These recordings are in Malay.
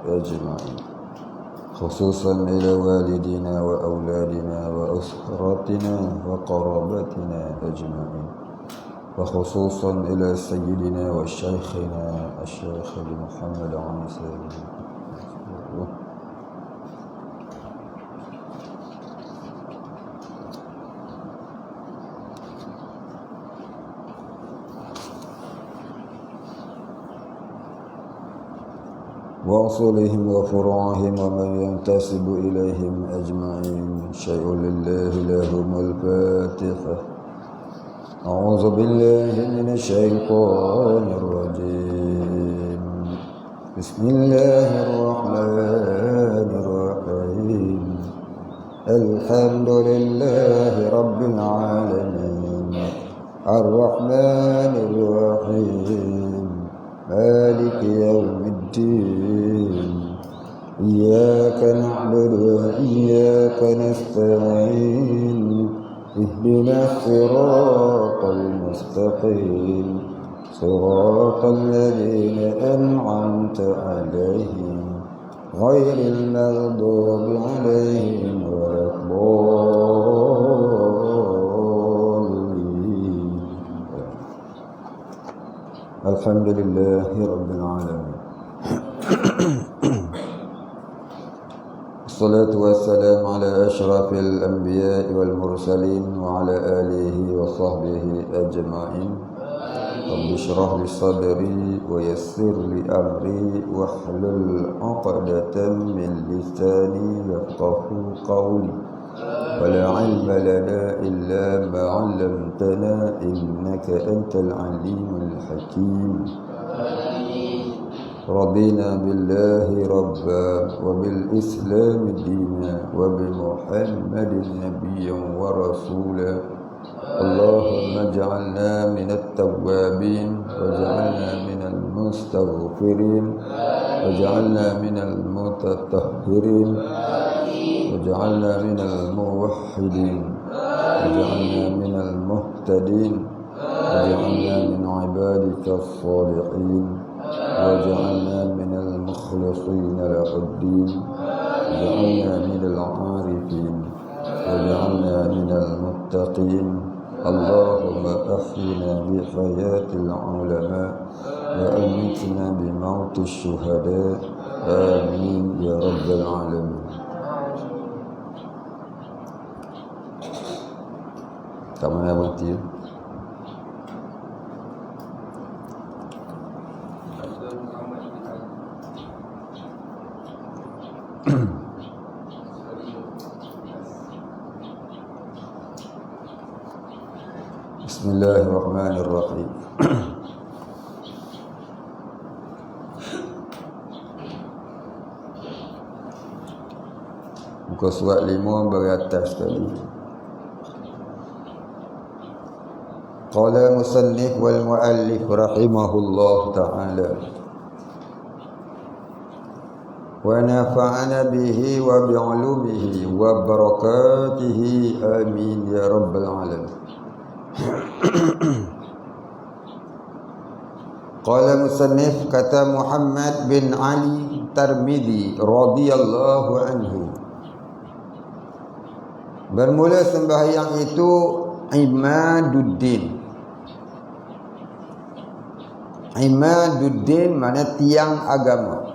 أجمعين، خصوصا إلى والدنا وأولادنا وأسرتنا وقرابتنا أجمعين، وخصوصا إلى سيدنا وشيخنا الشيخ محمد عيسى. وأصولهم وفروعهم ومن ينتسب إليهم أجمعين. شيء لله لهم الفاتحة. أعوذ بالله من الشيطان الرجيم. بسم الله الرحمن الرحيم. الحمد لله رب العالمين الرحمن الرحيم مالك يوم الدين. إياك نعبد وإياك نستعين. اهدنا الصراط المستقيم صراط الذين أنعمت عليهم غير المغضوب عليهم ولا الضالين. الحمد لله رب العالمين. الصلاة والسلام على أشرف الأنبياء والمرسلين وعلى آله وصحبه أجمعين. رب اشرح لي صدري ويسر لي أمري واحلل عقدة من لساني يفقهوا قولي. ولا علم لنا إلا ما علمتنا إنك أنت العليم الحكيم. رضينا بالله ربا وبالإسلام دينا وبمحمد نبيا ورسولا. اللهم اجعلنا من التوابين واجعلنا من المستغفرين واجعلنا من المتطهرين واجعلنا من الموحدين واجعلنا من المهتدين واجعلنا من عبادك الصالحين واجعلنا من المخلصين له الدين واجعلنا من العارفين واجعلنا من المتقين. اللهم أحينا بحياة العلماء وأمتنا بموت الشهداء. آمين يا رب العالمين. Kamu yang mati. Bismillahirrahmanirrahim. Muka surat 5 beratas tadi. Qala musannif wal muallif rahimahullah ta'ala wa nafa'ana bihi wa bi'ulumihi wa barakatihi amin ya rabbal alamin. Qala musannif, kata Muhammad bin Ali Tirmidzi radhiyallahu anhu, bermula sembahyang itu Imaduddin. Imaduddin makna tiang agama.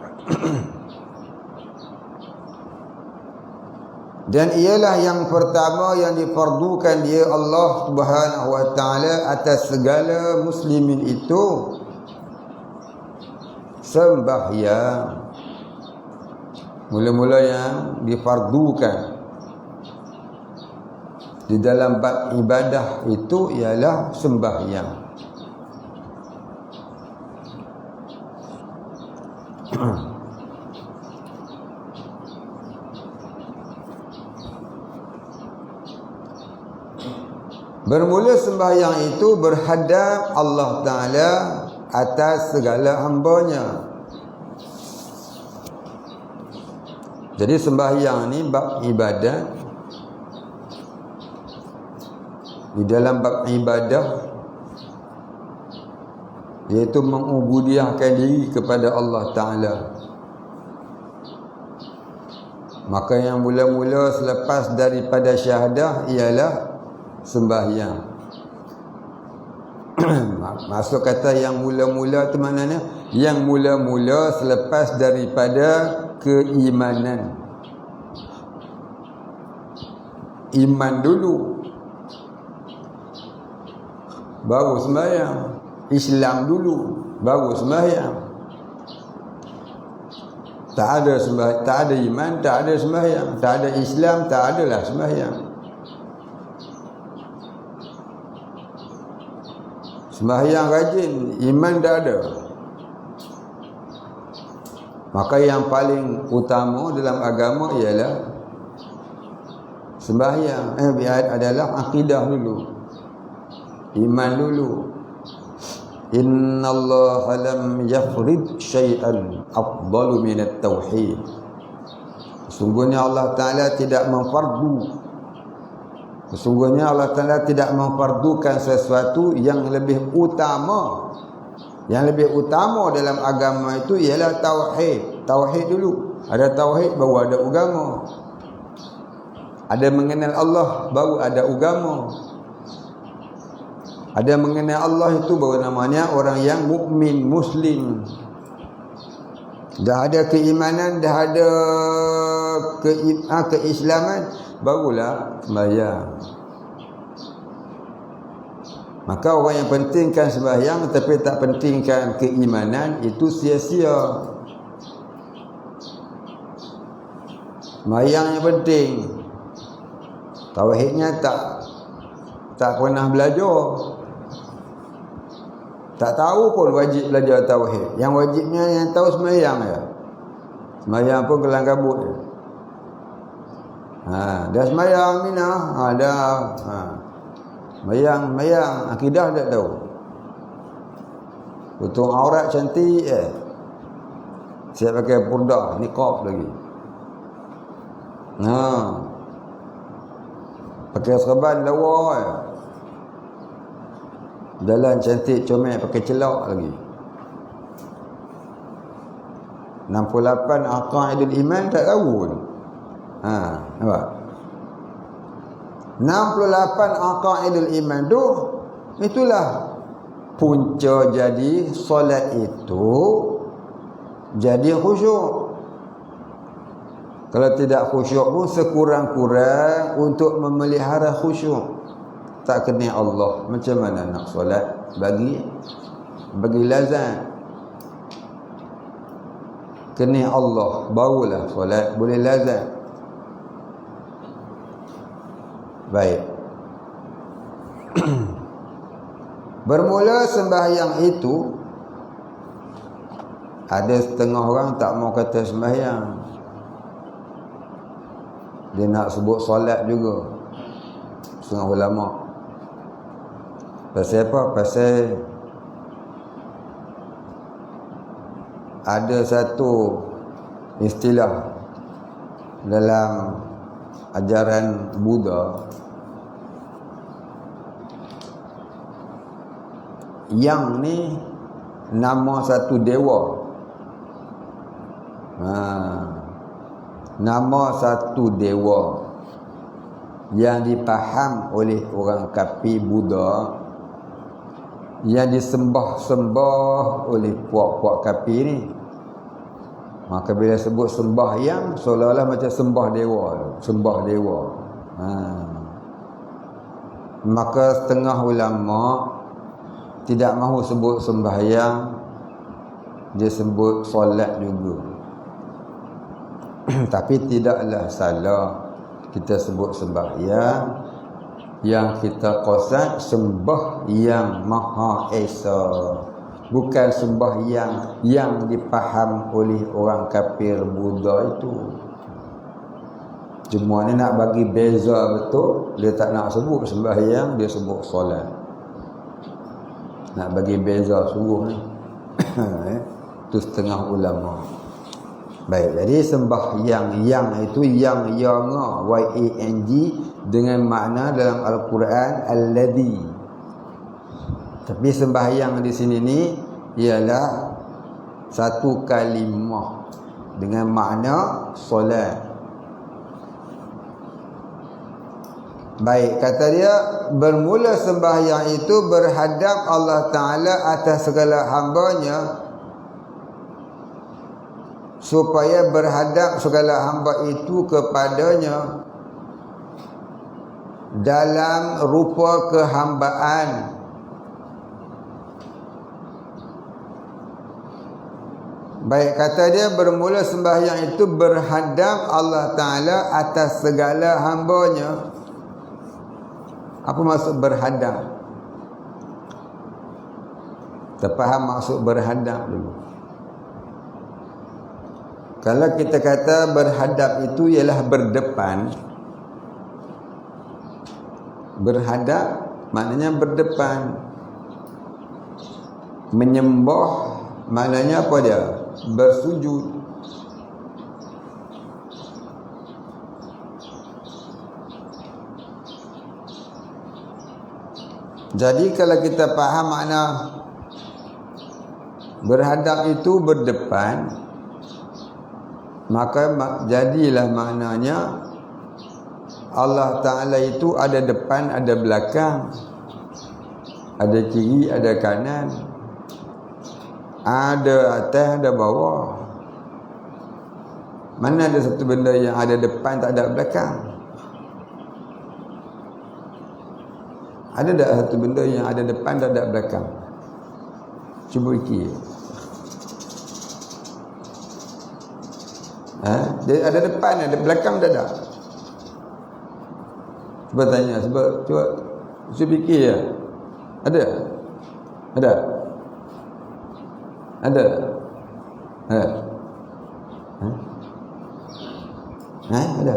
Dan ialah yang pertama yang difardukan dia Allah Subhanahu wa taala atas segala muslimin itu sembahyang. Mula-mula yang difardukan di dalam bab ibadah itu ialah sembahyang. Bermula sembahyang itu berhadap Allah Ta'ala atas segala hambanya. Jadi sembahyang ni bab ibadah. Di dalam bab ibadah, iaitu mengubudiahkan diri kepada Allah Ta'ala. Maka yang mula-mula selepas daripada syahadah ialah sembahyang. Maksud kata yang mula-mula tu maknanya yang mula-mula selepas daripada keimanan. Iman dulu baru sembahyang. Islam dulu baru sembahyang. Tak ada sembahyang, tak ada iman, tak ada sembahyang. Tak ada Islam, tak adalah sembahyang. Sembahyang rajin, iman tak ada. Maka yang paling utama dalam agama ialah sembahyang. Adalah akidah dulu, iman dulu. Inna Allah lam yafrid syai'an afdalu minat tauhid. Sesungguhnya Allah Ta'ala tidak memfardu. Sesungguhnya Allah Ta'ala tidak memfardukan sesuatu yang lebih utama. Yang lebih utama dalam agama itu ialah tauhid. Tauhid dulu. Ada tauhid baru ada agama. Ada mengenal Allah baru ada agama. Ada mengenal Allah itu baru namanya orang yang mukmin, muslim. Dah ada keimanan, dah ada keislaman, barulah sembahyang. Maka orang yang pentingkan sembahyang tapi tak pentingkan keimanan, itu sia-sia. Sembahyang yang penting, tauhidnya tak pernah belajar. Tak tahu pun wajib belajar tauhid. Yang wajibnya yang tahu sembahyang je. Sembahyang pun kelang kabut je. Dah sembahyang Mina, dah. Sembahyang, akidah tak tahu. Tutup aurat cantik siap pakai purdah, niqab lagi. Pakai serban lawa jalan cantik comel pakai celak lagi. 68 aqaidul iman tak tahu pun. Nampak? 68 aqaidul iman tu itulah punca jadi solat itu jadi khusyuk. Kalau tidak khusyuk pun sekurang-kurang untuk memelihara khusyuk. Tak kenal Allah, macam mana nak solat bagi lazat. Kenal Allah barulah solat boleh lazat. Baik. Bermula sembahyang itu, ada setengah orang tak mau kata sembahyang, dia nak sebut solat juga. Setengah ulama. Pasal apa? Pasal ada satu istilah dalam ajaran Buddha yang ni nama satu dewa. Nama satu dewa yang dipaham oleh orang kafir Buddha, yang disembah-sembah oleh puak-puak kafir ni. Maka bila sebut sembahyang, seolah-olah macam sembah dewa. Maka setengah ulama tidak mahu sebut sembahyang, dia sebut solat juga. Tapi tidaklah salah kita sebut sembahyang. Yang kita qasad sembah yang Maha Esa, bukan sembahyang yang dipaham oleh orang kafir Buddha itu. Cuma ni nak bagi beza betul, dia tak nak sebut sembahyang, dia sebut solat. Nak bagi beza sungguh ni. Itu setengah ulama. Baik, jadi sembahyang yang itu yang yang dengan makna dalam Al-Quran alladhi. Tapi sembahyang di sini ni ialah satu kalimah dengan makna solat. Baik, kata dia, bermula sembahyang itu berhadap Allah Ta'ala atas segala hambanya, supaya berhadap segala hamba itu kepadanya dalam rupa kehambaan. Baik, kata dia, bermula sembahyang itu berhadap Allah Ta'ala atas segala hambanya. Apa maksud berhadap? Kita faham maksud berhadap dulu. Kalau kita kata berhadap itu ialah berdepan. Berhadap maknanya berdepan. Menyembah maknanya apa dia? Bersujud. Jadi kalau kita faham makna berhadap itu berdepan, maka jadilah maknanya Allah Ta'ala itu ada depan, ada belakang, ada kiri, ada kanan, ada atas, ada bawah. Mana ada satu benda yang ada depan tak ada belakang? Ada tak satu benda yang ada depan tak ada belakang? Cuba fikir. Dia ada depan, ada belakang, tak ada? Cuba tanya, cuba fikir ya. Ada? Ada? Ada? Ada? Ada?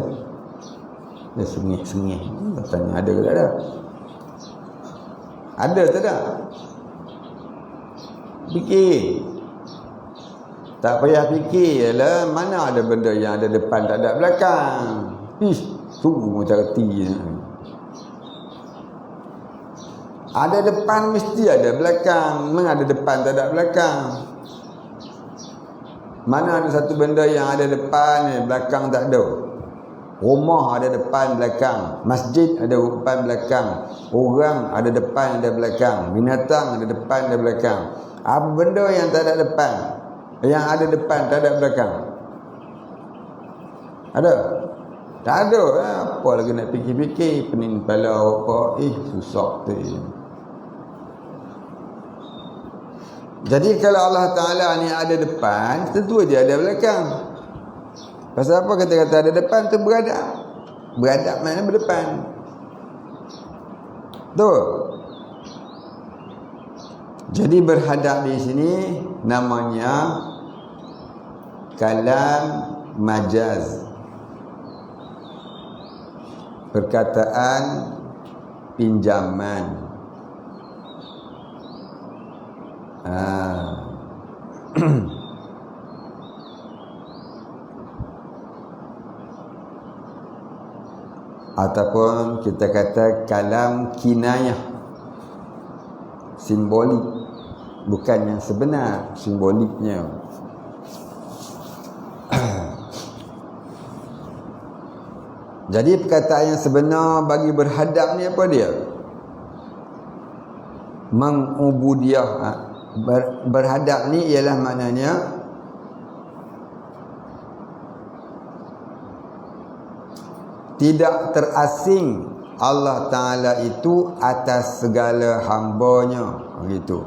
Dia sengih-sengih. Tanya ada ke tak ada? Ada tak ada? Fikir. Tak payah fikir lah, mana ada benda yang ada depan tak ada belakang. Tunggu macam reti. Ada depan mesti ada belakang. Mana ada depan tak ada belakang? Mana ada satu benda yang ada depan, belakang tak ada? Rumah ada depan belakang, masjid ada depan belakang, orang ada depan ada belakang, binatang ada depan ada belakang. Apa benda yang tak ada depan, yang ada depan tak ada belakang? Ada? Tak ada. Apa lagi nak fikir-fikir, pening kepala apa? Susah tu. Jadi kalau Allah Ta'ala ni ada depan, tentu dia ada belakang. Pasal apa kata ada depan tu beradab? Beradab maknanya berdepan. Betul? Jadi berhadap di sini namanya kalam majaz. Perkataan pinjaman. Ataupun kita kata kalam kinayah, simbolik, bukan yang sebenar, simboliknya. Jadi perkataan yang sebenar bagi berhadap ni apa dia? Mengubudiah. Berhadap ni ialah maknanya tidak terasing Allah Ta'ala itu atas segala hambanya. Begitu.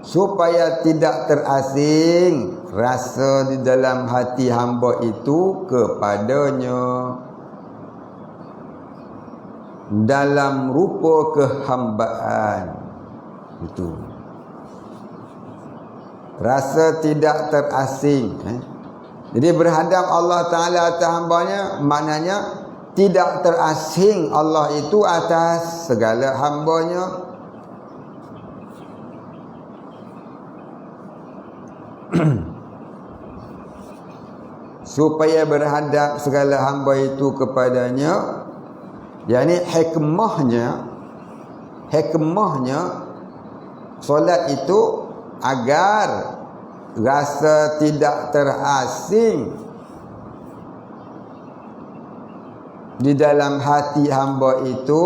Supaya tidak terasing rasa di dalam hati hamba itu kepadanya dalam rupa kehambaan. Itu. Rasa tidak terasing. Jadi berhadap Allah Ta'ala atas hambanya, maknanya tidak terasing Allah itu atas segala hambanya. Supaya berhadap segala hamba itu kepadanya. Yani hikmahnya solat itu agar rasa tidak terasing di dalam hati hamba itu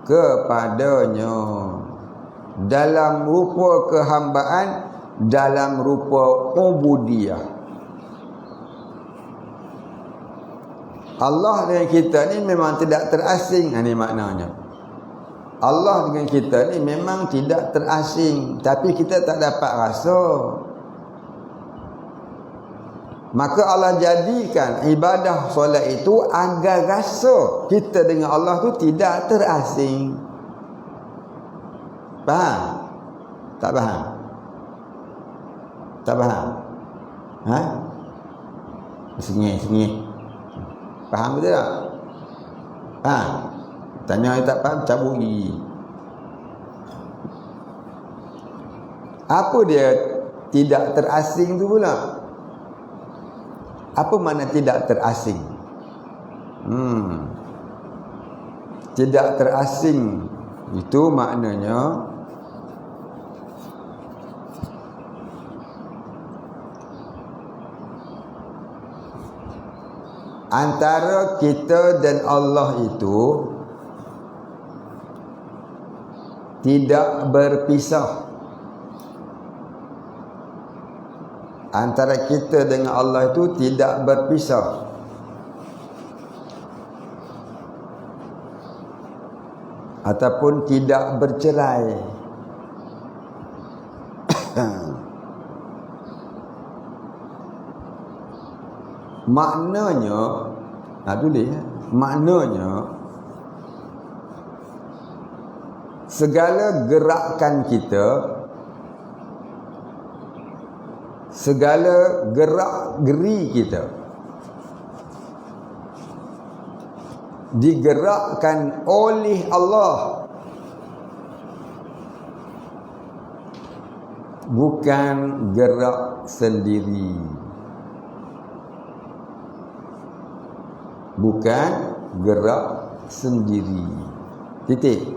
kepadanya, dalam rupa kehambaan, dalam rupa ubudiyah. Allah dengan kita ni memang tidak terasing. Ini maknanya. Allah dengan kita ni memang tidak terasing, tapi kita tak dapat rasa. Maka Allah jadikan ibadah solat itu agar rasa kita dengan Allah tu tidak terasing. Faham? Tak faham? Tak faham? Ha? Sengih. Faham betul tak? Ha? Tanya yang tak faham, cabut gigi. Apa dia tidak terasing tu pula? Apa makna tidak terasing? Tidak terasing itu maknanya antara kita dan Allah itu tidak berpisah. Antara kita dengan Allah itu tidak berpisah. Ataupun tidak bercerai. Maknanya, maknanya segala gerakan kita, segala gerak-geri kita digerakkan oleh Allah, bukan gerak sendiri. Bukan gerak sendiri. Titik.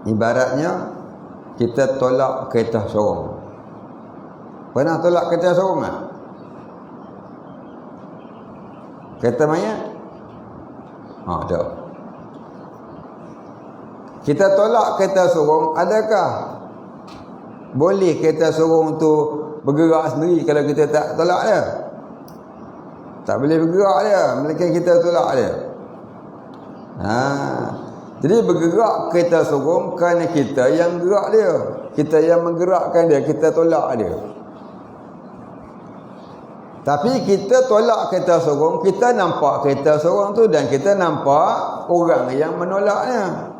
Ibaratnya kita tolak kereta sorong. Pernah tolak kereta sorong tak? Kereta mayat? Tak. Kita tolak kereta sorong, adakah boleh kereta sorong tu bergerak sendiri kalau kita tak tolak dia? Tak boleh bergerak dia, melainkan kita tolak dia. Jadi bergerak kereta sorong kerana kita yang gerak dia, kita yang menggerakkan dia, kita tolak dia. Tapi kita tolak kereta sorong, kita nampak kereta sorong tu dan kita nampak orang yang menolaknya.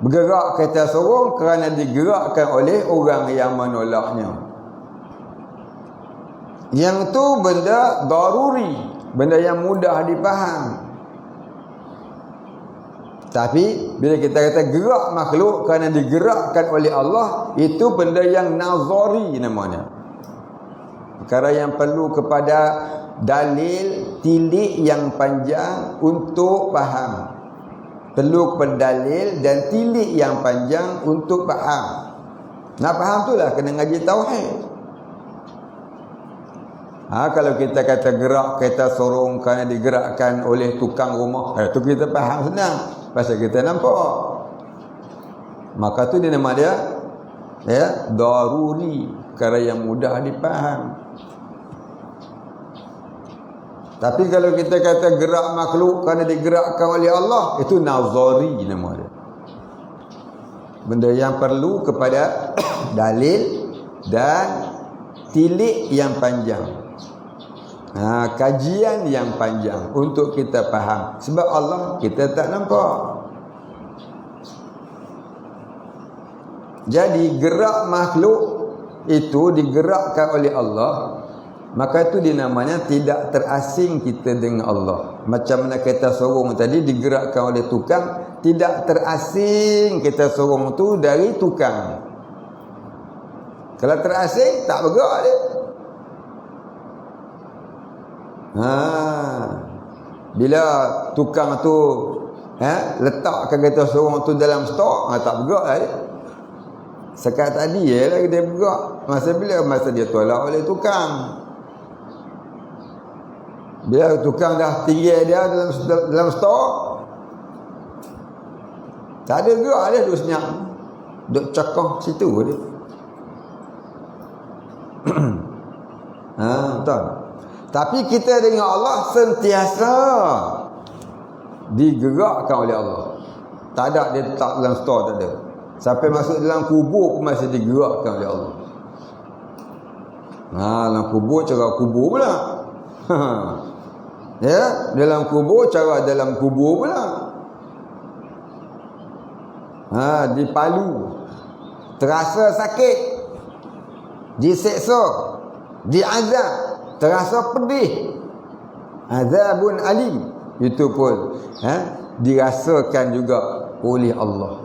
Bergerak kereta sorong kerana digerakkan oleh orang yang menolaknya. Yang tu benda daruri, benda yang mudah dipaham. Tapi bila kita kata gerak makhluk kerana digerakkan oleh Allah, itu benda yang nazari namanya. Perkara yang perlu kepada dalil tilik yang panjang untuk faham. Perlu kepada dalil dan tilik yang panjang untuk faham. Nak faham tu lah kena ngaji tauhid. Kalau kita kata gerak kereta sorong kerana digerakkan oleh tukang rumah, itu kita faham senang, pasal kita nampak. Maka tu dia nama dia daruri, perkara yang mudah dipaham. Tapi kalau kita kata gerak makhluk kerana digerakkan oleh Allah, itu nazari nama dia. Benda yang perlu kepada dalil dan tilik yang panjang. Kajian yang panjang untuk kita faham. Sebab Allah kita tak nampak. Jadi gerak makhluk itu digerakkan oleh Allah, maka itu dinamanya tidak terasing kita dengan Allah. Macam mana kereta sorong tadi digerakkan oleh tukang, tidak terasing kereta sorong tu dari tukang. Kalau terasing tak bergerak dia. Bila tukang tu letakkan kereta sorong tu dalam stok, tak bergerak lah dia. Sekat tadi lah dia bergerak. Masa bila? Masa dia tolak oleh tukang. Bila tukang dah tinggal dia dalam store, tak ada gerak dia, duduk senyap, duduk cakap situ dia. Betul. Tapi kita dengan Allah sentiasa digerakkan oleh Allah. Tak ada dia tak dalam store, tak ada. Sampai masuk dalam kubur pun masih digerakkan oleh Allah. Dalam kubur cara kubur pula. Ya, dalam kubur cara dalam kubur pula. Dipalu, terasa sakit, diseksa, diazab, terasa pedih, azabun alim, itu pun dirasakan juga oleh Allah.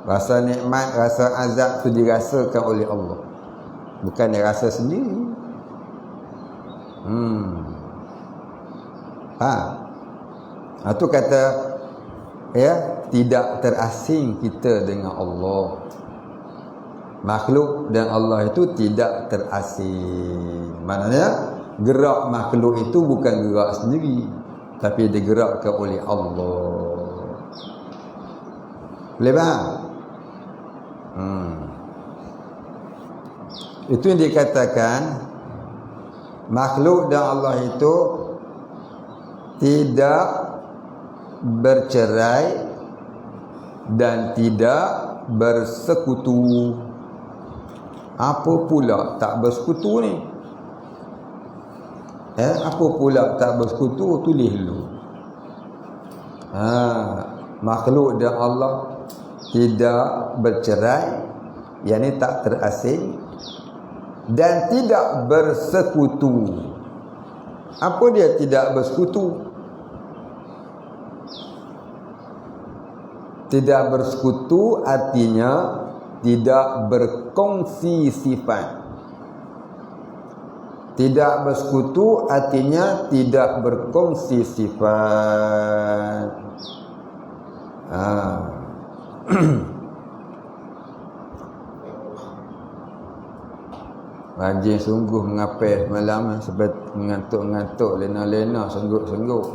Rasa nikmat, rasa azab tu dirasakan oleh Allah, bukan dia rasa sendiri. Itu kata tidak terasing kita dengan Allah. Makhluk dan Allah itu tidak terasing. Maknanya gerak makhluk itu bukan gerak sendiri, tapi digerakkan oleh Allah. Boleh faham? Itu yang dikatakan makhluk dan Allah itu tidak bercerai dan tidak bersekutu. Apa pula tak bersekutu ni? Apa pula tak bersekutu? Tulis dulu. Makhluk dan Allah tidak bercerai, yakni tak terasing, dan tidak bersekutu. Apa dia tidak bersekutu? Tidak bersekutu artinya tidak berkongsi sifat. Tidak bersekutu artinya tidak berkongsi sifat. Rajin sungguh mengapai malam sampai mengantuk-ngantuk, lena-lena, sengguk-sengguk.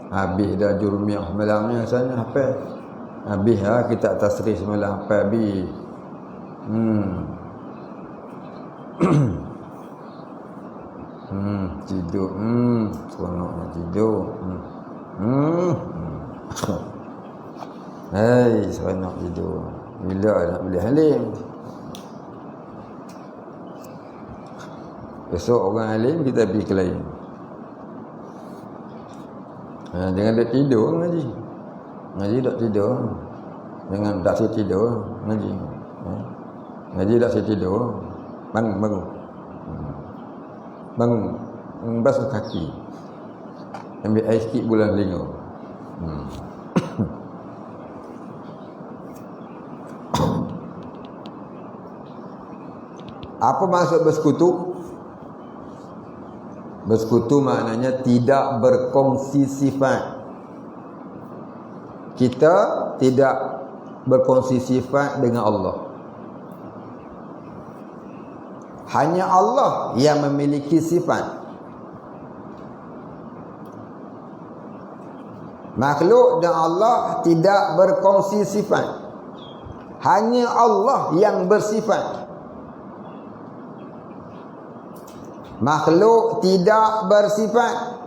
Habis dah Jurumiyah malam ni rasanya hafal. Habis kita tasrih semalam hafal habis. Tidur. Seronoknya tidur. Seronok tidur. Bila nak beli halim? Besok orang alim kita pergi ke lain. Jangan duduk tidur ngaji. Ngaji tak tidur. Jangan tak si tidur ngaji. Ngaji tak si tidur. Bangun. Basuh kaki. Ambil air sikit bulan telinga. Apa maksud bersekutu? Bersekutu maknanya tidak berkongsi sifat. Kita tidak berkongsi sifat dengan Allah. Hanya Allah yang memiliki sifat. Makhluk dan Allah tidak berkongsi sifat. Hanya Allah yang bersifat. Makhluk tidak bersifat.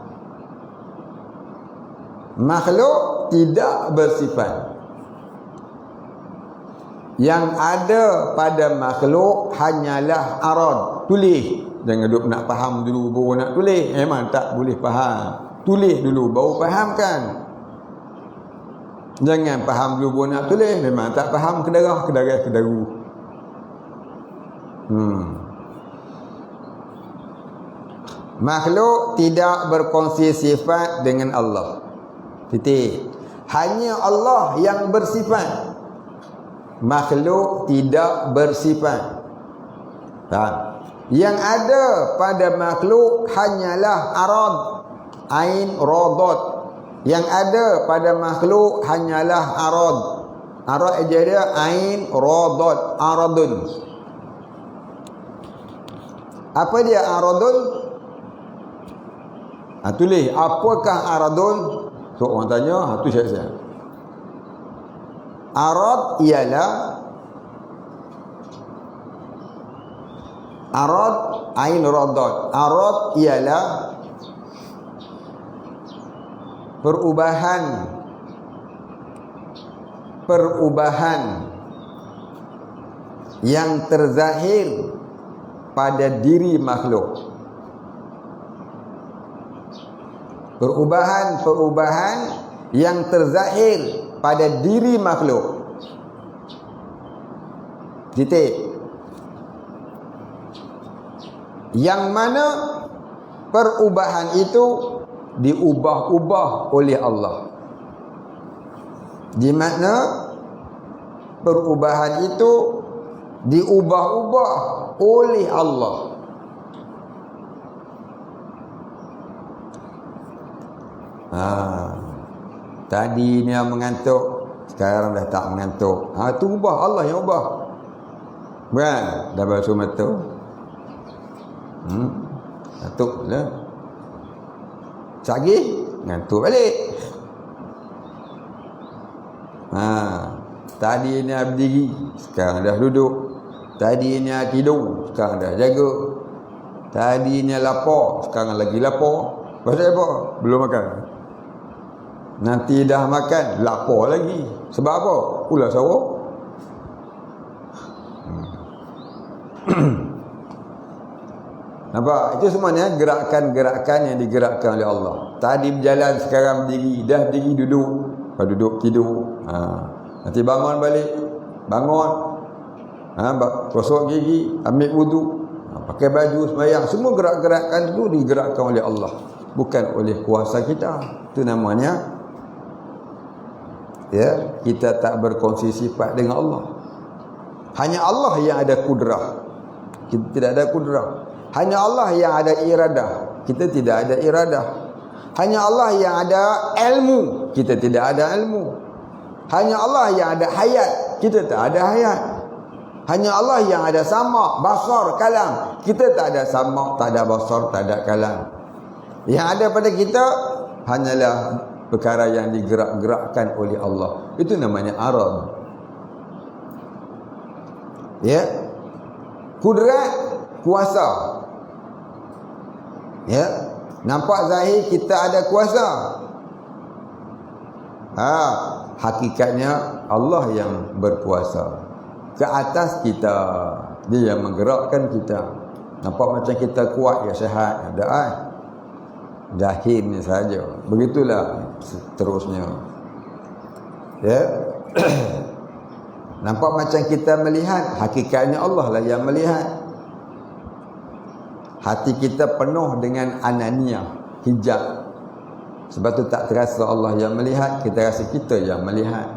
Makhluk tidak bersifat. Yang ada pada makhluk hanyalah arad. Tulis. Jangan duduk nak faham dulu baru nak tulis. Memang tak boleh faham. Tulis dulu baru fahamkan. Jangan faham dulu baru nak tulis. Memang tak faham kedaru. Makhluk tidak berkongsi sifat dengan Allah. Titik. Hanya Allah yang bersifat. Makhluk tidak bersifat. Yang ada pada makhluk hanyalah arad, ain, rodat. Yang ada pada makhluk hanyalah arad. Arad dia ain, rodat, aradun. Apa dia aradun? Tulis apakah aradun? So orang tanya, tu saya. Arad ialah arad ain radat. Arad ialah perubahan yang terzahir pada diri makhluk. Perubahan yang terzahir pada diri makhluk. Titik. Yang mana perubahan itu diubah-ubah oleh Allah. Di mana perubahan itu diubah-ubah oleh Allah. Tadi ni mengantuk, sekarang dah tak mengantuk. Tu ubah, Allah yang ubah. Bukan? Dah basuh mata. Ngantuk lah. Sekejap ngantuk balik. Tadi ni berdiri, sekarang dah duduk. Tadi ni tidur, sekarang dah jaga. Tadi ni lapar, sekarang lagi lapar. Pasal apa? Belum makan. Nanti dah makan, lapar lagi. Sebab apa? Ular sawah. Nampak? Itu semuanya gerakan-gerakan yang digerakkan oleh Allah. Tadi berjalan, sekarang berdiri. Dah berdiri, duduk. Lepas duduk, tidur. Nanti bangun balik. Bangun. Gosok gigi. Ambil wudu. Pakai baju, sembahyang. Semua gerak-gerakan itu digerakkan oleh Allah. Bukan oleh kuasa kita. Itu namanya kita tak berkongsi sifat dengan Allah. Hanya Allah yang ada kudrah. Kita tidak ada kudrah. Hanya Allah yang ada iradah. Kita tidak ada iradah. Hanya Allah yang ada ilmu. Kita tidak ada ilmu. Hanya Allah yang ada hayat. Kita tak ada hayat. Hanya Allah yang ada sama', basar, kalam. Kita tak ada sama', tak ada basar, tak ada kalam. Yang ada pada kita hanyalah perkara yang digerak-gerakkan oleh Allah. Itu namanya arad. Kudrat, kuasa. Nampak zahir kita ada kuasa. Hakikatnya Allah yang berkuasa ke atas kita. Dia yang menggerakkan kita. Nampak macam kita kuat, ya sihat, ada zahirnya saja. Begitulah seterusnya. Nampak macam kita melihat, hakikatnya Allah lah yang melihat. Hati kita penuh dengan ananiyah, hijab. Sebab tu tak terasa Allah yang melihat, kita rasa kita yang melihat.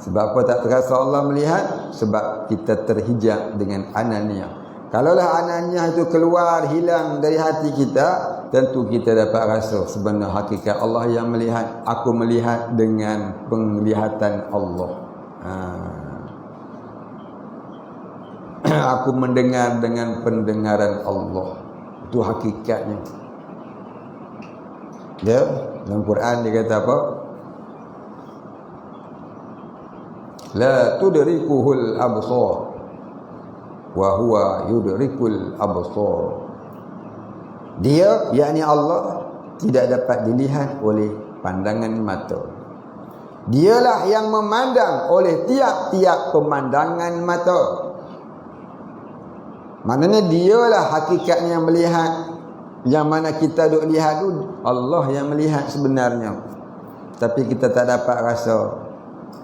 Sebab apa tak terasa Allah melihat? Sebab kita terhijab dengan ananiyah. Kalaulah ananiyah itu keluar, hilang dari hati kita, tentu kita dapat rasa sebenar hakikat Allah yang melihat. Aku melihat dengan penglihatan Allah. Aku mendengar dengan pendengaran Allah. Itu hakikatnya. Dalam Quran dia kata apa? La tudrikuhul absar wa huwa yudrikul absar. Dia, yakni Allah, tidak dapat dilihat oleh pandangan mata. Dialah yang memandang oleh tiap-tiap pemandangan mata. Maknanya dialah hakikatnya yang melihat. Yang mana kita duk lihat tu Allah yang melihat sebenarnya. Tapi kita tak dapat rasa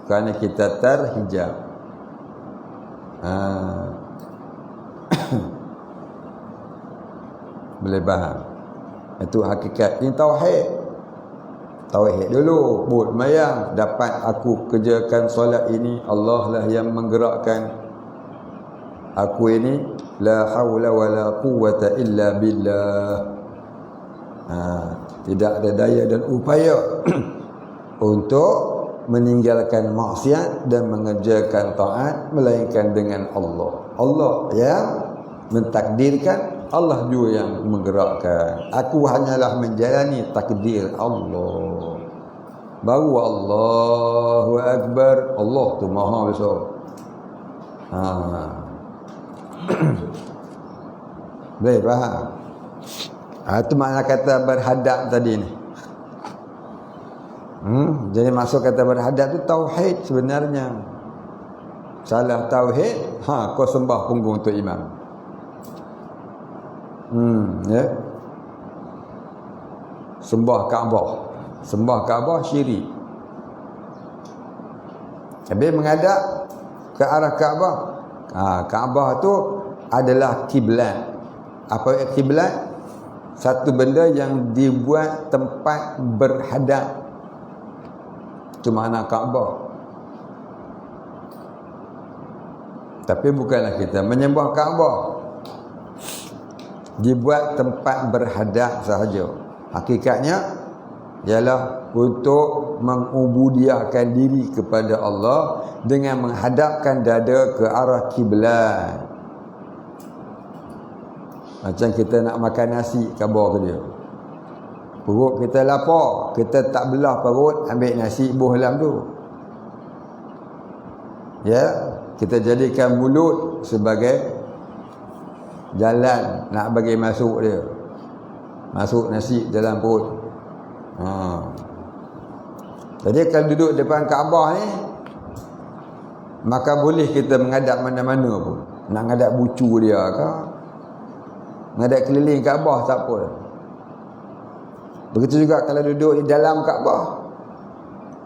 kerana kita terhijab. Boleh faham? Itu hakikat. Ini tauhid. Tauhid dulu. Buat mayang. Dapat aku kerjakan solat ini, Allah lah yang menggerakkan aku ini. La hawla wa la quwwata illa billah. Tidak ada daya dan upaya untuk meninggalkan maksiat dan mengerjakan taat melainkan dengan Allah. Allah yang mentakdirkan, Allah juga yang menggerakkan. Aku hanyalah menjalani takdir Allah. Baru Allahu Akbar. Allah tu maha besar. Boleh faham? Itu makna kata berhadap tadi ni. Jadi maksud kata berhadap tu tauhid sebenarnya. Salah tauhid, kau sembah punggung untuk imam. Ya. Sembah Kaabah syirik. Habis menghadap ke arah Kaabah. Kaabah tu adalah kiblat. Apa kiblat? Satu benda yang dibuat tempat berhadap. Itu makna Kaabah. Tapi bukanlah kita menyembah Kaabah. Dibuat tempat berhadap sahaja. Hakikatnya ialah untuk mengubudiahkan diri kepada Allah dengan menghadapkan dada ke arah kiblat. Macam kita nak makan nasi khabar ke dia. Perut kita lapar, kita tak belah perut, ambil nasi buh dalam tu. Ya, kita jadikan mulut sebagai jalan nak bagi masuk dia. Masuk nasi dalam perut. Jadi kalau duduk depan Kaabah ni, maka boleh kita menghadap mana-mana pun. Nak menghadap bucu dia ke, menghadap keliling Kaabah tak apa. Begitu juga kalau duduk di dalam Kaabah.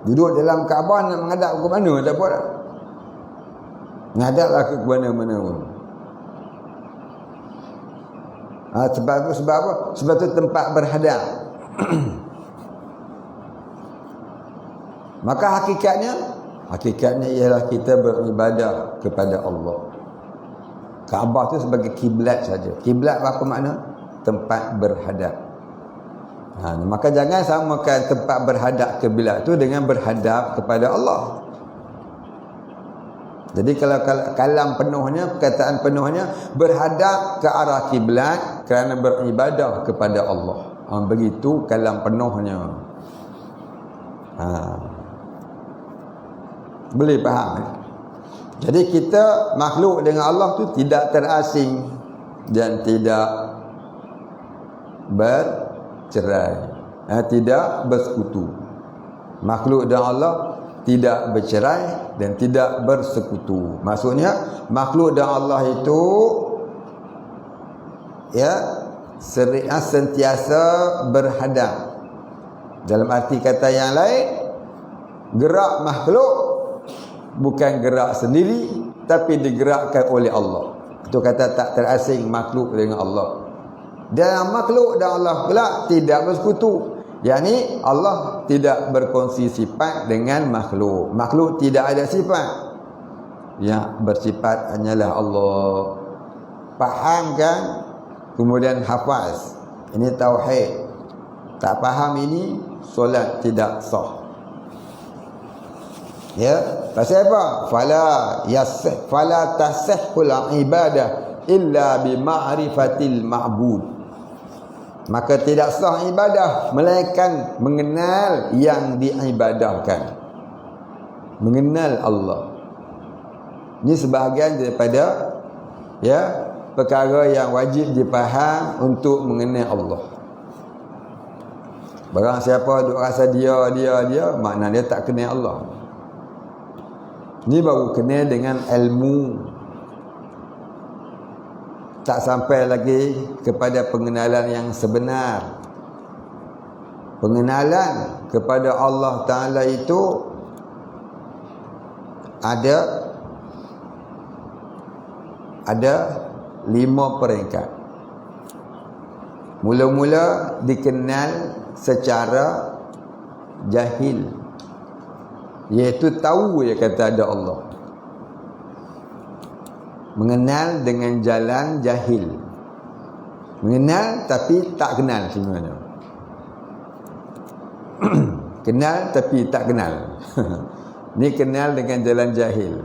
Duduk dalam Kaabah nak menghadap ke mana tak apa dah. Menghadaplah ke mana-mana pun. Sebab apa? Sebab tu tempat berhadap. Maka hakikatnya ialah kita beribadah kepada Allah. Kaabah tu sebagai kiblat saja. Kiblat apa makna? Tempat berhadap. Maka jangan samakan tempat berhadap kiblat tu dengan berhadap kepada Allah. Jadi kalau kalam penuhnya, perkataan penuhnya berhadap ke arah kiblat kerana beribadah kepada Allah. Begitu kalam penuhnya. Boleh faham? Jadi kita makhluk dengan Allah tu tidak terasing dan tidak bercerai, tidak bersekutu. Makhluk dengan Allah tidak bercerai dan tidak bersekutu. Maksudnya makhluk dan Allah itu sentiasa berhadap. Dalam arti kata yang lain, gerak makhluk bukan gerak sendiri, tapi digerakkan oleh Allah. Itu kata tak terasing makhluk dengan Allah. Dan makhluk dan Allah pula tidak bersekutu. Yani Allah tidak berkongsi sifat dengan makhluk. Makhluk tidak ada sifat. Yang bersifat hanyalah Allah. Faham kan? Kemudian hafaz. Ini tauhid. Tak faham ini, solat tidak sah. Ya, pasal apa? Fala tasihhul ibadah illa bi ma'rifatil ma'bud. Maka tidak sah ibadah melainkan mengenal yang diibadahkan. Mengenal Allah. Ini sebahagian daripada perkara yang wajib dipaham untuk mengenal Allah. Barang siapa duk rasa dia, makna dia tak kenal Allah. Ini baru kenal dengan ilmu. Tak sampai lagi kepada pengenalan yang sebenar. Pengenalan kepada Allah Ta'ala itu ada 5 peringkat. Mula-mula dikenal secara jahil, iaitu tahu ya kata ada Allah. Mengenal dengan jalan jahil. Mengenal tapi tak kenal sebenarnya. Kenal tapi tak kenal. Ni kenal dengan jalan jahil.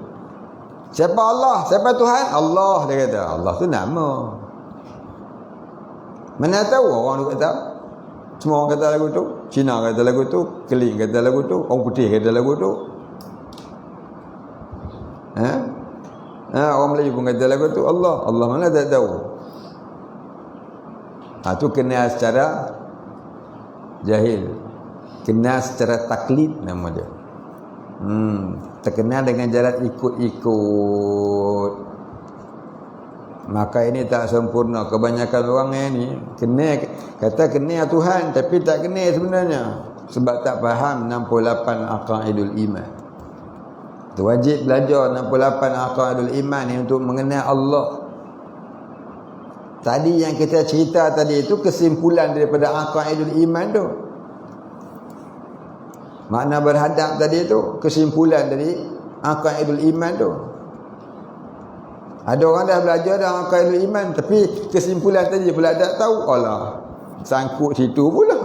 Siapa Allah? Siapa Tuhan? Allah, dia kata. Allah tu nama. Mana tahu orang tu kata. Semua orang kata lagu tu. Cina kata lagu tu. Keling kata lagu tu. Orang putih kata lagu tu. Orang Melayu pun kata lagu tu. Allah mana tak tahu. Tu kenal secara jahil. Kenal secara taklid nama dia. Terkenal dengan jalan ikut-ikut. Maka ini tak sempurna. Kebanyakan orang ni kata kenal Tuhan tapi tak kenal sebenarnya. Sebab tak faham 68 aqaidul iman. Wajib belajar 68 aqaidul iman ni untuk mengenal Allah. Tadi yang kita cerita tadi itu kesimpulan daripada aqaidul iman tu. Makna berhadap tadi tu kesimpulan dari aqaidul iman tu. Ada orang dah belajar dah aqaidul iman tapi kesimpulan tadi pula tak tahu. Allah, sangkut situ pula.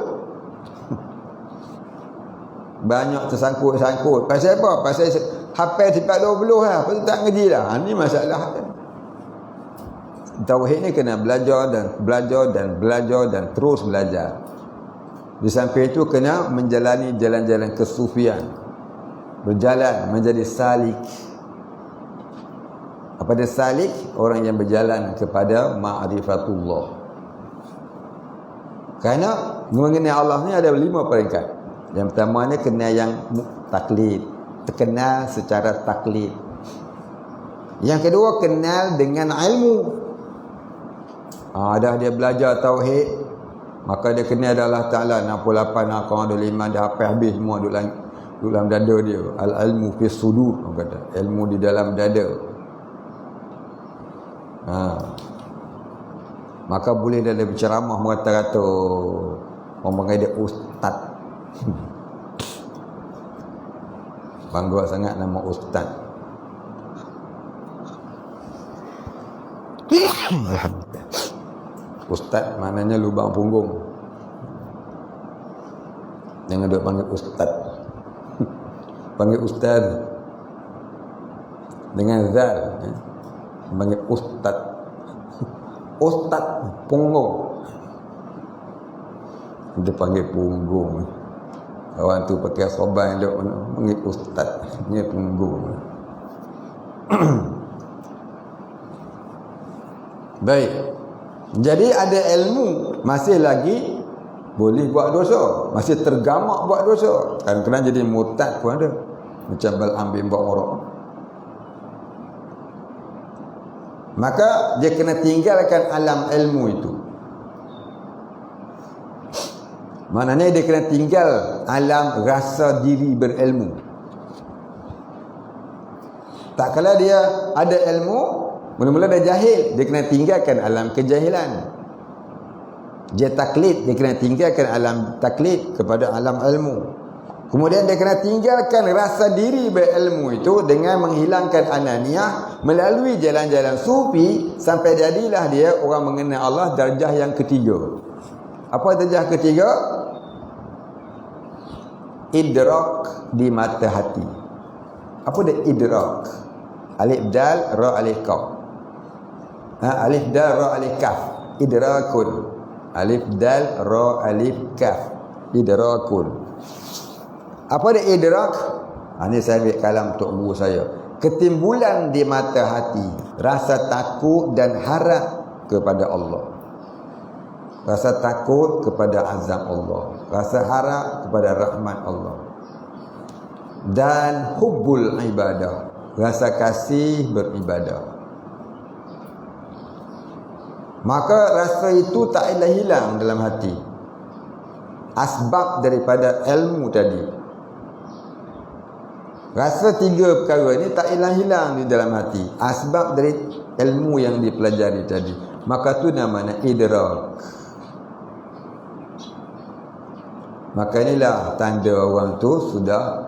Banyak tersangkut-sangkut. Pasal apa? Pasal hafal sifat 20 lah. Pasal tak ngerti lah. Ini masalah. Tauhid ni kena belajar dan terus belajar. Di samping itu kena menjalani jalan-jalan kesufian. Berjalan menjadi salik. Apa dia salik? Orang yang berjalan kepada ma'rifatullah. Kerana mengenal Allah ni ada 5 peringkat. Yang pertama ni kenal yang taklid. Terkenal secara taklid. Yang kedua kenal dengan ilmu. Dah dia belajar tauhid, maka dia kenal Allah Ta'ala 68 aqaidul iman dah habis semua dalam dada dia. Al-ilmu fi sudur, orang kata ilmu di dalam dada. Maka boleh dia berceramah mengata-kata orang panggil dia ustaz. Bangga sangat nama ustaz. Alhamdulillah. Ustaz maknanya lubang punggung. Jangan duk panggil ustaz. Panggil ustaz dengan zal. Panggil ustaz. Ustaz punggung. Dia panggil punggung. Kawan tu pakai khoban duk panggil ustaz. Dia punggung. Baik. Jadi ada ilmu, masih lagi boleh buat dosa, masih tergamak buat dosa. Kadang-kadang jadi murtad pun ada. Macam Bal'am bin Ba'urah. Maka dia kena tinggalkan alam ilmu itu. Maknanya dia kena tinggal alam rasa diri berilmu. Tak kala dia ada ilmu, mula-mula dah jahil, dia kena tinggalkan alam kejahilan. Dia taklid, dia kena tinggalkan alam taklid kepada alam ilmu. Kemudian dia kena tinggalkan rasa diri berilmu itu dengan menghilangkan ananiah melalui jalan-jalan sufi sampai jadilah dia orang mengenal Allah darjah yang ketiga. Apa darjah ketiga? Idrak di mata hati. Apa dia idrak? Alif dal ra alif kaf. Alif dal ra alif kaf. Idrakun. Alif dal ra alif kaf. Idrakun. Apa dia idrak? Ini saya ambil kalam Tok Guru saya. Ketimbulan di mata hati, rasa takut dan harap kepada Allah. Rasa takut kepada azab Allah, rasa harap kepada rahmat Allah. Dan hubbul ibadah, rasa kasih beribadah. Maka rasa itu tak ialah hilang dalam hati. Asbab daripada ilmu tadi. Rasa tiga perkara ini tak hilang-hilang di dalam hati. Asbab dari ilmu yang dipelajari tadi. Maka tu namanya idrak. Maka inilah tanda orang tu sudah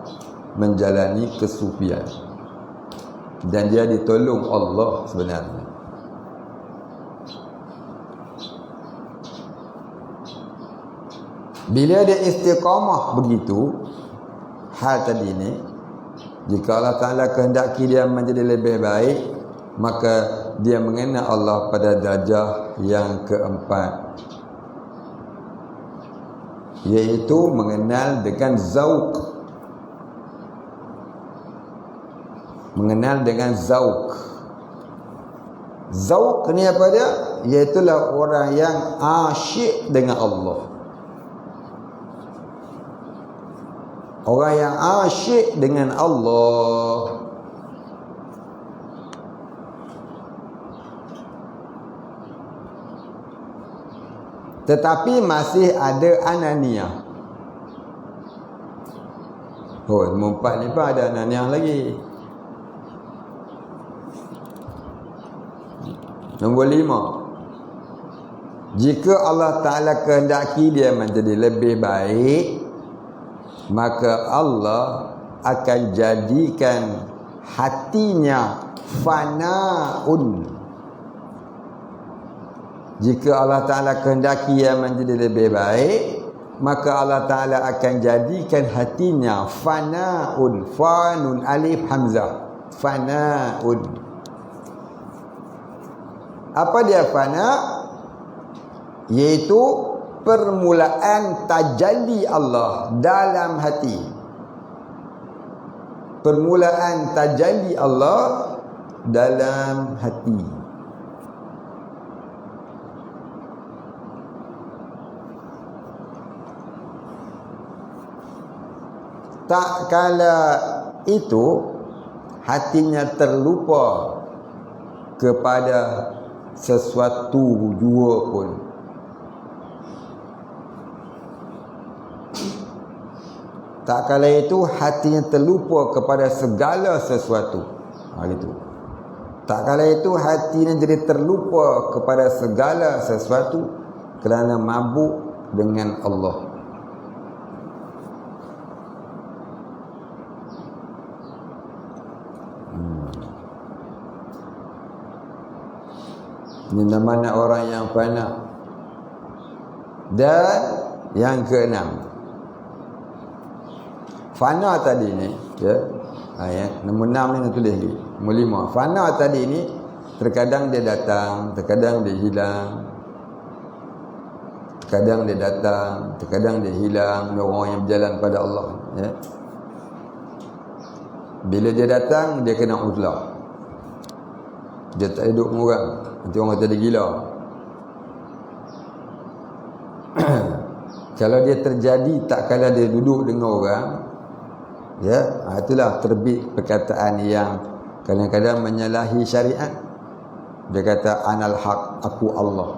menjalani kesufian. Dan dia ditolong Allah sebenarnya. Bila dia istiqamah begitu, hal tadi ni, jika Allah Ta'ala kehendaki dia menjadi lebih baik, maka dia mengenal Allah pada darjah yang keempat. iaitu mengenal dengan zauq. Mengenal dengan zauq. Zauq ni apa dia? Iaitulah orang yang asyik dengan Allah. Orang yang asyik dengan Allah. Tetapi masih ada ananiah. Oh, nombor 4 ni pun ada ananiah lagi. Nombor 5. Jika Allah Ta'ala kehendaki dia menjadi lebih baik, maka Allah akan jadikan hatinya fana'un. Jika Allah Ta'ala kehendaki dia menjadi lebih baik, maka Allah Ta'ala akan jadikan hatinya fana'un. Fanun alif hamzah. Fana'un. Apa dia fana? Iaitu permulaan tajalli Allah dalam hati. Permulaan tajalli Allah dalam hati. Tak kala itu hatinya terlupa kepada sesuatu jua pun. Tak kala itu hatinya terlupa kepada segala sesuatu. Gitu. Tak kala itu hatinya jadi terlupa kepada segala sesuatu kerana mabuk dengan Allah. Ini namanya orang yang fana. Dan yang keenam, fana tadi ni, ya, nombor 6 ni nak tulis lagi. Nombor 5, fana tadi ni terkadang dia datang, terkadang dia hilang. Terkadang dia datang, terkadang dia hilang. Orang yang berjalan pada Allah, ya. Bila dia datang, dia kena uzlah. Dia tak hidup dengan orang, nanti orang kata dia gila. Kalau dia terjadi tak kala dia duduk dengan orang, ya, itulah terbit perkataan yang kadang-kadang menyalahi syariat. Dia kata anal haq, aku Allah.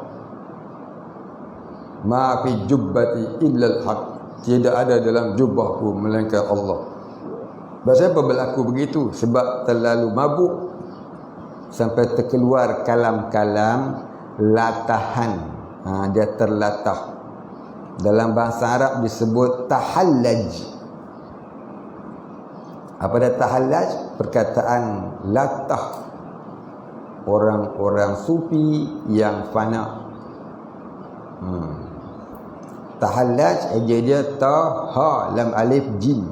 Ma fi jubbati illa al-haq. Tidak ada dalam jubahku melainkan Allah. Sebab apa berlaku begitu? Sebab terlalu mabuk sampai terkeluar kalam-kalam latahan. Dia terlatah. Dalam bahasa Arab disebut tahallaj. Apa dia tahallaj? Perkataan latah orang-orang sufi yang fana. Tahallaj dia ta ha lam alif jim.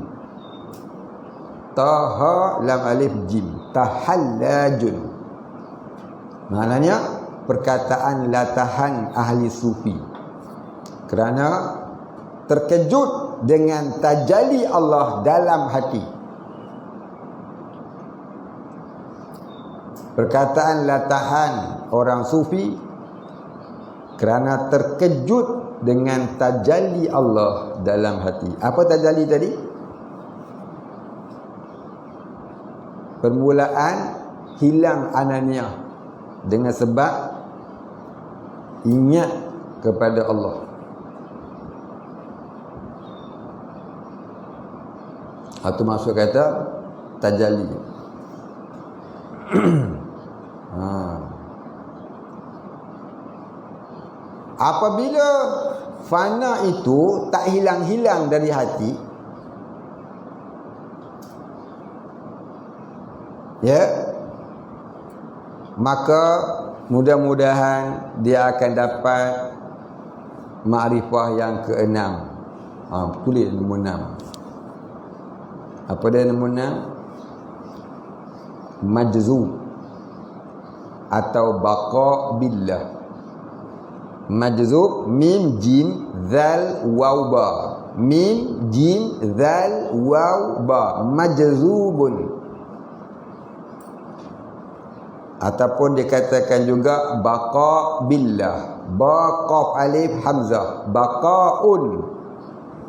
Ta ha lam alif jim. Tahallajun. Maknanya perkataan latahan ahli sufi. Kerana terkejut dengan tajalli Allah dalam hati. Perkataan latahan orang sufi kerana terkejut dengan tajalli Allah dalam hati. Apa tajalli tadi? Permulaan hilang ananiah dengan sebab ingat kepada Allah. Itu maksud kata tajalli. Apabila fana itu tak hilang-hilang dari hati, ya, maka mudah-mudahan dia akan dapat ma'rifah yang keenam. Tulis nombor 6. Apa dia nombor 6? Majzum atau baqa billah. Majzub mim jim zal waw ba. Mim jim zal waw ba. Majzubun. Ataupun dikatakan juga baqa billah. Ba qaf alif hamzah. Baqaun.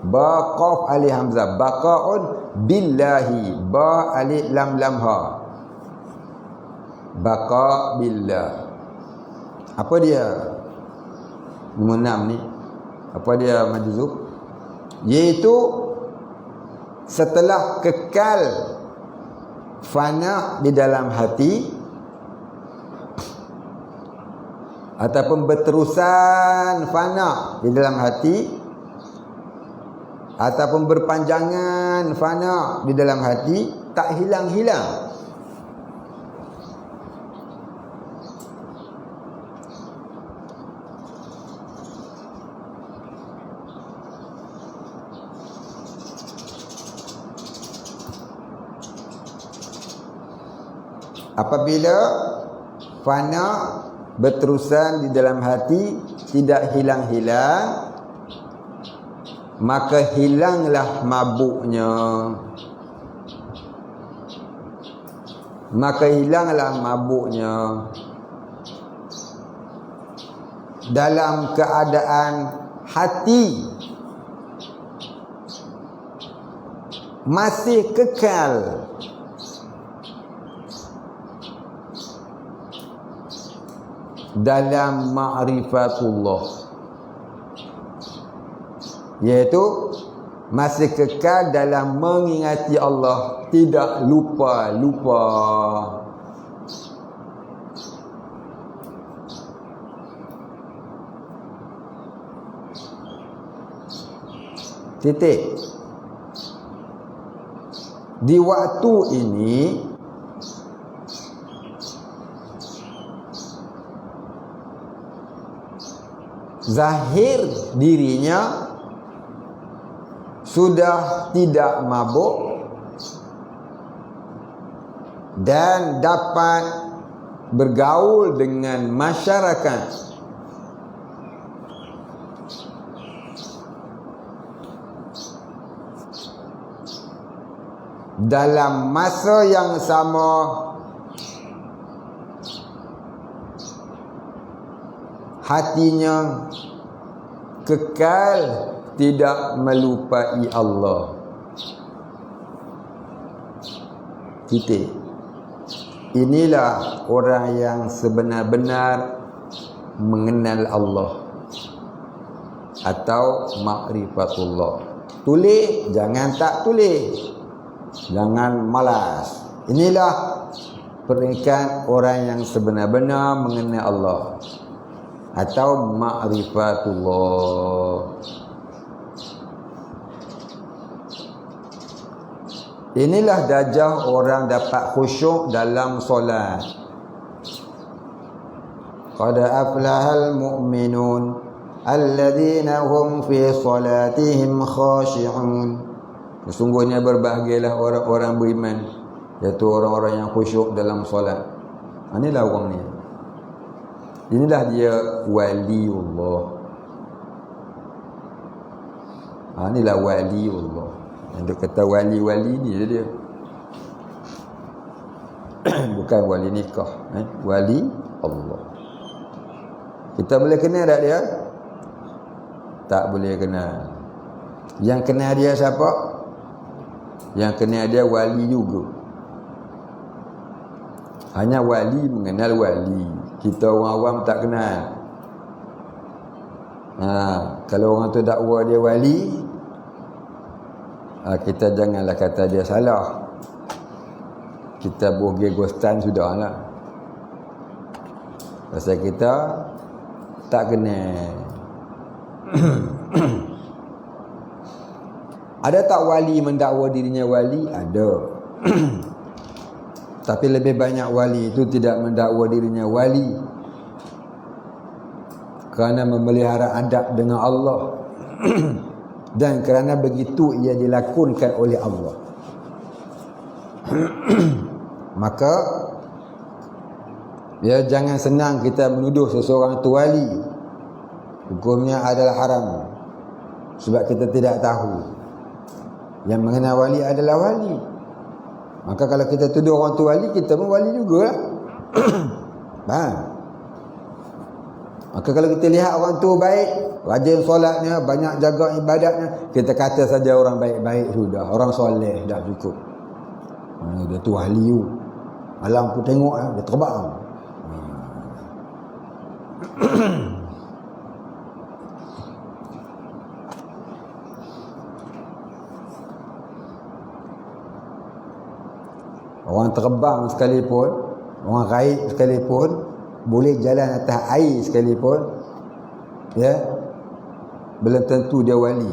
Ba qaf alif hamzah. Baqaun billahi. Ba alif lam lam ha. Baqa billah. Apa dia? Nombor 6 ni. Apa dia majzub? Iaitu setelah kekal fana di dalam hati ataupun berterusan fana di dalam hati ataupun berpanjangan fana di dalam hati, tak hilang-hilang. Apabila fana berterusan di dalam hati, tidak hilang-hilang, maka hilanglah mabuknya. Maka hilanglah mabuknya dalam keadaan hati masih kekal dalam ma'rifatullah, iaitu masih kekal dalam mengingati Allah, tidak lupa-lupa. Titik. Di waktu ini zahir dirinya sudah tidak mabuk dan dapat bergaul dengan masyarakat dalam masa yang sama. Hatinya kekal tidak melupai Allah. Titik. Inilah orang yang sebenar-benar mengenal Allah atau ma'rifatullah. Tulis, jangan tak tulis. Jangan malas. Inilah peringkat orang yang sebenar-benar mengenal Allah atau ma'rifatullah. Inilah darjah orang dapat khusyuk dalam solat. Qad aflahal mu'minun alladzina hum fi salatihim khashi'un. Sesungguhnya berbahagialah orang-orang beriman, iaitu orang-orang yang khusyuk dalam solat. Inilah orang ni. Inilah dia waliullah. Inilah waliullah. Yang dia kata wali-wali ni dia. Bukan wali nikah, wali Allah. Kita boleh kenal tak dia? Tak boleh kenal. Yang kenal dia siapa? Yang kenal dia wali juga. Hanya wali mengenal wali. Kita orang awam tak kenal. Kalau orang tu dakwa dia wali, kita janganlah kata dia salah. Kita boleh ghostan sudahlah. Pasal kita tak kenal. Ada tak wali mendakwa dirinya wali? Ada. Tapi lebih banyak wali itu tidak mendakwa dirinya wali kerana memelihara adab dengan Allah dan kerana begitu ia dilakonkan oleh Allah. Maka ya, jangan senang kita menuduh seseorang itu wali hukumnya adalah haram sebab kita tidak tahu. Yang mengenal wali adalah wali. Maka kalau kita tuduh orang tu wali, kita pun wali jugalah. Faham? Maka kalau kita lihat orang tu baik, rajin solatnya, banyak jaga ibadatnya, kita kata saja orang baik-baik sudah, orang soleh dah cukup. Dia tu wali tu. Malam aku tengok dia terbang. Orang terbang sekalipun, orang gaib sekalipun, boleh jalan atas air sekalipun, ya, belum tentu dia wali.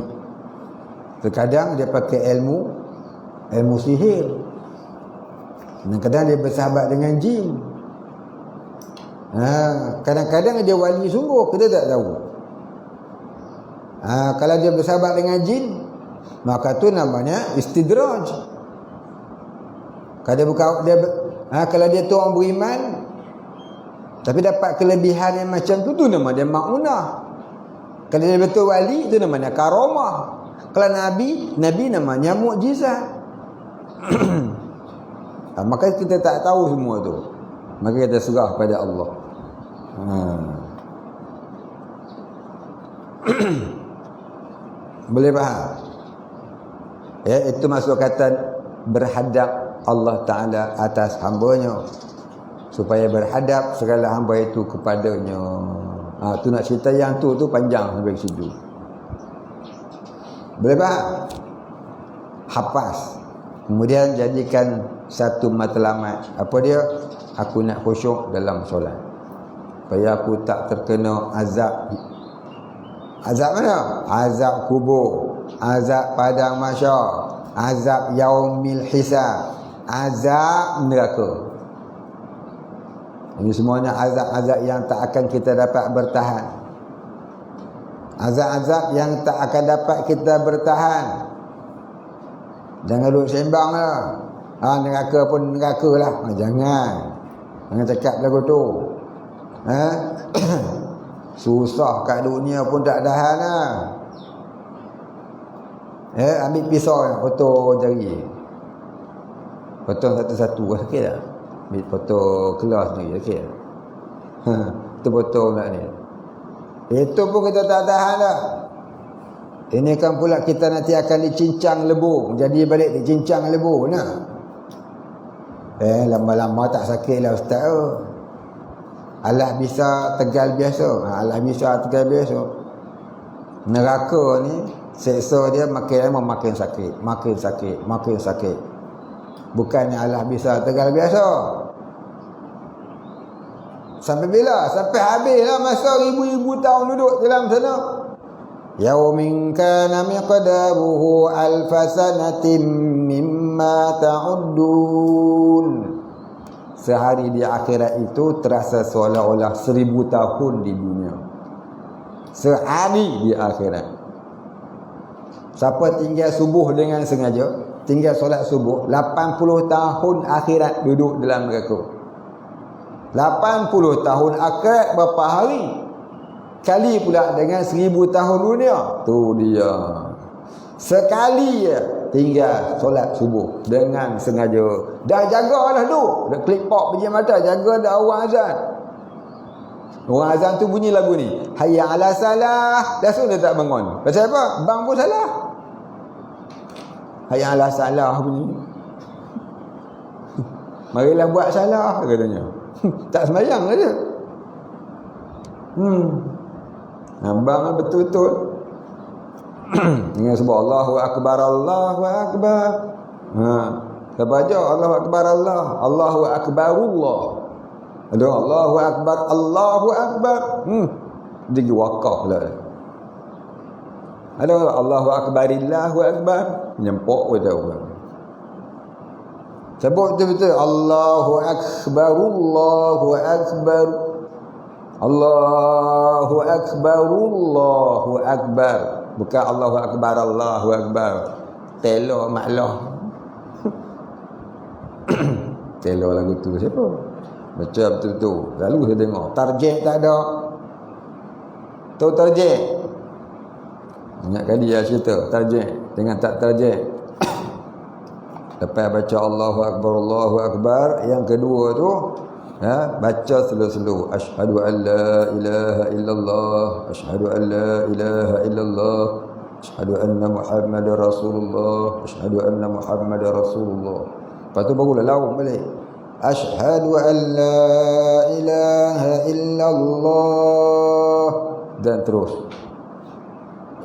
Terkadang dia pakai ilmu sihir. Kadang-kadang dia bersahabat dengan jin. Kadang-kadang dia wali sungguh, kita tak tahu. Kalau dia bersahabat dengan jin, maka tu namanya istidraj. Kalau dia tu orang beriman tapi dapat kelebihan yang macam tu nama dia maunah. Kalau dia betul wali, itu namanya karamah. Kalau nabi namanya mukjizat. Maka kita tak tahu semua tu. Maka kita serah pada Allah. Boleh faham? Ya, itu masuk kata berhadap Allah Ta'ala atas hambanya, supaya berhadap segala hamba itu kepadanya. Tu nak cerita yang tu panjang sampai ke situ. Boleh faham? Hafaz. Kemudian jadikan satu matlamat. Apa dia? Aku nak khusyuk dalam solat, supaya aku tak terkena azab. Azab mana? Azab kubur, azab padang mahsyar, azab yaumil hisab, azab neraka. Ini semuanya azab-azab yang tak akan kita dapat bertahan. Azab-azab yang tak akan dapat kita bertahan. Jangan duduk sembang lah. Neraka pun neraka lah. Jangan cakap lagu tu. Susah kat dunia pun tak tahan lah. Ambil pisau, potong jari, potong satu-satu, sakit tak? Ambil potong kelas ni, sakit tak? Itu potong tak ni. Itu pun kita tak tahan lah. Ini kan pula kita nanti akan dicincang lebu. Jadi balik dicincang lebu nah. Lama-lama tak sakit lah ustaz. Alah bisa tegal biasa. Alah bisa tegal biasa. Neraka ni seksa dia makin lama makin sakit, makin sakit, makin sakit. Bukannya Allah bisa tegal biasa. Sampai bila? Sampai habislah masa ribu-ribu tahun duduk dalam sana. Yaumin kana miqdaruhu alfasanatin mimma ta'uddun. Sehari di akhirat itu terasa seolah-olah 1000 tahun di dunia. Sehari di akhirat. Siapa tinggal subuh dengan sengaja, tinggal solat subuh, 80 tahun akhirat duduk dalam neraka. 80 tahun akhirat berapa hari? Kali pula dengan 1000 tahun dunia. Tu dia. Sekali je tinggal solat subuh dengan sengaja. Dah jagalah tu. Dah klik pop biji mata, jaga dah orang azan. Orang azan tu bunyi lagu ni. Hayya ala salah. Dah sudah tak bangun. Pasal apa? Bang pun salah. Hayya ala salah bunyi. Marilah buat salah katanya. Tak sembahyang ke dia? Abang betul-betul dengan sebut Allahu Akbar, Allahu Akbar. Kita baca Allahu Akbar, Allahu Akbarullah. Ada Allahu Akbar, Allahu Akbar. Dia wakaf lah. Ada Allahu Akbarillahu Akbar. Nyempok pun tahu. Sebut betul-betul Allahu Akbar, Allahu Akbar, Allahu Akbar, Allahu Akbar. Bukan Allahu Akbar, Allahu Akbar. Telo maklah. Telo lagu tu siapa? Baca betul-betul. Lalu saya tengok target tak ada. Tahu tarjih? Banyak kali dia cerita tarjih dengan tak tarjih. Lepas baca Allahu Akbar, yang kedua tu baca slow-slow. Asyhadu an la ilaha illallah, asyhadu an la ilaha illallah, asyhadu anna Muhammadar Rasulullah, asyhadu anna Muhammadar Rasulullah. Lepas tu barulah laung balik. Asyhadu an la ilaha illallah, dan terus.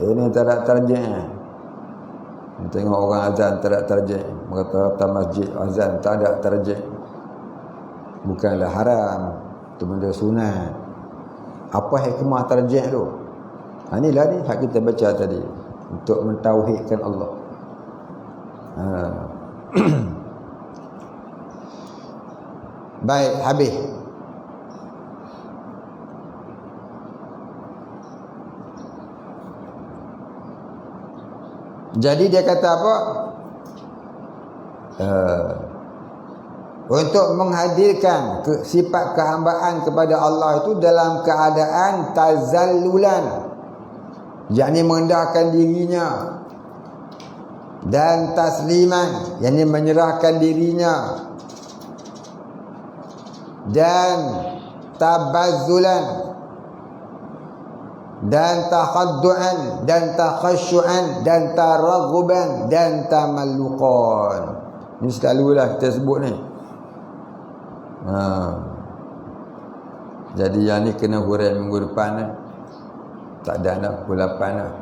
Ini tak ada tarjih. Tengok orang azan tak ada tarjih. Merata masjid azan tak ada tarjih. Bukanlah haram, itu benda sunat. Apa hikmah tarjih tu? Inilah ni hak kita baca tadi, untuk mentauhidkan Allah. Baik, habis. Jadi dia kata apa? Untuk menghadirkan sifat kehambaan kepada Allah itu dalam keadaan tazallulan, yakni merendahkan dirinya, dan tasliman, yakni menyerahkan dirinya, dan tabazzulan, dan takhaddu'an, dan takhasyu'an, dan taraghuban, dan tamalluqan. Ini selalulah kita sebut ni. Jadi yang ni kena huraian minggu depan ni. Tak ada dah, pukul 8 dah.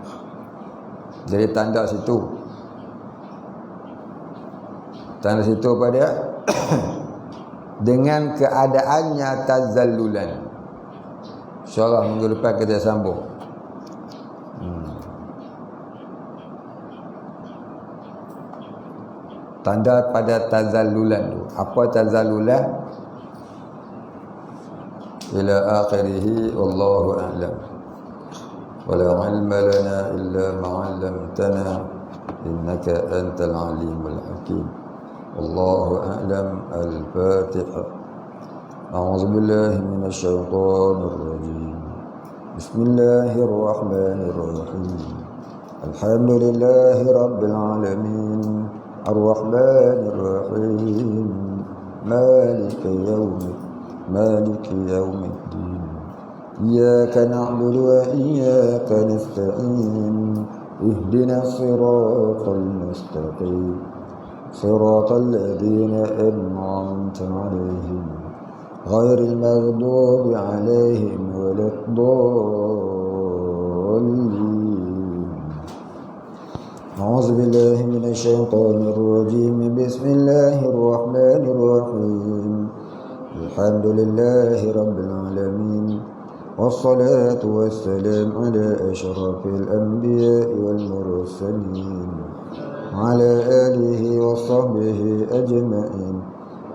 Jadi tanda situ. Tanda situ apa dia? Dengan keadaannya tazallulan. InsyaAllah minggu depan kita sambung. Tanda pada tazallulan tu. Apa tazallulan? Ila akhirih, wallahu a'lam. Wala ilma lana illa ma'allamtana, innaka antal alimul hakim. Wallahu a'lam. Al-Fatiha. A'udzu billahi minasy syaithanir rajim. Bismillahirrahmanirrahim. Alhamdulillahi rabbil alamin. Ar-Rahmanir Rahim. Maliki yaumiddin. Iyyaka na'budu wa iyyaka nasta'in. Ihdinas siratal mustaqim. Siratal ladzina an'amta 'alaihim ghairil maghdubi 'alaihim waladdallin. أعوذ بالله من الشيطان الرجيم. بسم الله الرحمن الرحيم. الحمد لله رب العالمين، والصلاة والسلام على أشرف الأنبياء والمرسلين وعلى آله وصحبه أجمعين.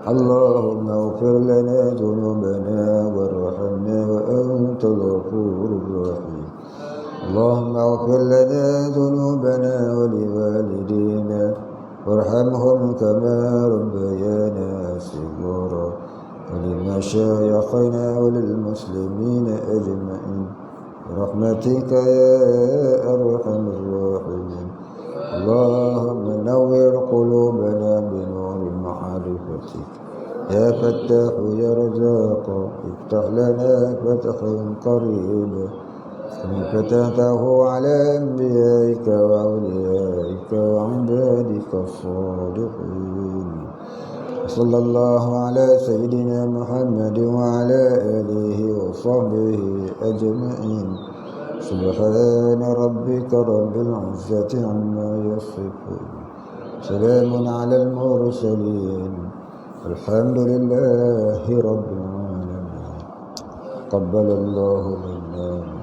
اللهم اغفر لنا ذنوبنا وارحمنا وأنت الغفور الرحيم. اللهم اغفر لنا ذنوبنا ولوالدينا وارحمهم كما ربيانا صغارا، ولمشايخنا وللمسلمين أجمعين برحمتك يا أرحم الراحمين. اللهم نور قلوبنا بنور معرفتك يا فتاح يا رزاق. افتح لنا فتحا قريبا كما فتحته على أنبيائك وأوليائك وعبادك الصالحين. صلى الله على سيدنا محمد وعلى آله وصحبه أجمعين. سبحان ربك رب العزة عما يصفون، سلام على المرسلين، الحمد لله رب العالمين. قبل الله منا منكم.